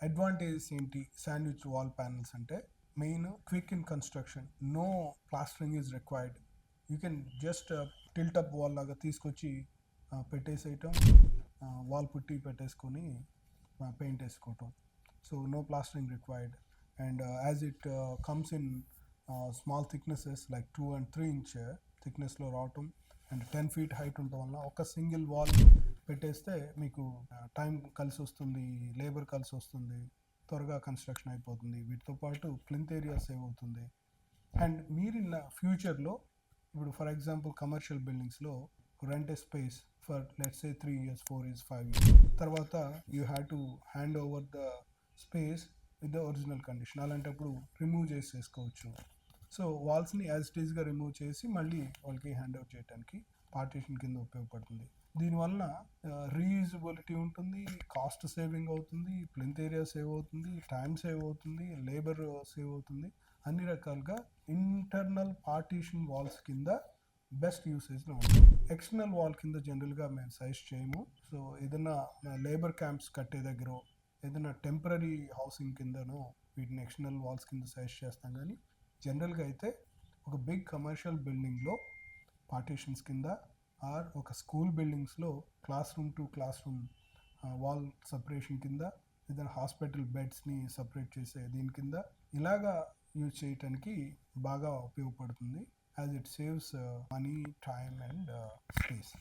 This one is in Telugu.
అడ్వాంటేజెస్ ఏంటి శాండ్విచ్ వాల్ ప్యానల్స్ అంటే? Main quick in construction, no plastering is required. You can just tilt up wall లాగా తీసుకొచ్చి పెట్టేసేయటం, వాల్ పుట్టి పెట్టేసుకొని పెయింట్ వేసుకోవటం. So no plastering required. And as it comes in small thicknesses like 2 and 3 inch థిక్నెస్లో రావటం అండ్ 10 feet హైట్ ఉండటం వల్ల ఒక సింగిల్ వాల్ పెట్టేస్తే మీకు టైం కలిసి వస్తుంది, లేబర్ కలిసి వస్తుంది, త్వరగా కన్స్ట్రక్షన్ అయిపోతుంది. వీటితో పాటు ప్లింత్ ఏరియా సేవ్ అవుతుంది. అండ్ మీరు ఇన్ ఫ్యూచర్లో ఇప్పుడు ఫర్ ఎగ్జాంపుల్ కమర్షియల్ బిల్డింగ్స్లో rent a space for let's say 3 years, 4 years, 5 years, తర్వాత you have to hand over the space with the original condition. అలాంటప్పుడు రిమూవ్ చేసేసుకోవచ్చు. సో వాల్స్ని యాజ్ ఇట్ ఈస్గా రిమూవ్ చేసి మళ్ళీ వాళ్ళకి హ్యాండ్ ఓవర్ చేయడానికి పార్టీషన్ కింద ఉపయోగపడుతుంది. దీనివల్ల రీయూజబిలిటీ ఉంటుంది, కాస్ట్ సేవింగ్ అవుతుంది, ప్లింత్ ఏరియా సేవ్ అవుతుంది, టైం సేవ్ అవుతుంది, లేబర్ సేవ్ అవుతుంది. అన్ని రకాలుగా ఇంటర్నల్ పార్టీషన్ వాల్స్ కింద బెస్ట్ యూసేజ్లో ఉంటుంది. ఎక్స్టర్నల్ వాల్ కింద జనరల్గా మేము సజెస్ట్ చేయము. సో ఏదైనా లేబర్ క్యాంప్స్ కట్టే దగ్గర, ఏదైనా టెంపరీ హౌసింగ్ కిందనో వీటిని ఎక్స్టర్నల్ వాల్స్ కింద సజెస్ట్ చేస్తాం. కానీ జనరల్గా అయితే ఒక బిగ్ కమర్షియల్ బిల్డింగ్లో పార్టీషన్స్ కింద ఆర్ ఒక స్కూల్ బిల్డింగ్స్లో classroom to classroom wall separation కింద, ఏదైనా హాస్పిటల్ బెడ్స్ని సపరేట్ చేసే దీని కింద ఇలాగా యూజ్ చేయటానికి బాగా ఉపయోగపడుతుంది. As it saves money, time and space.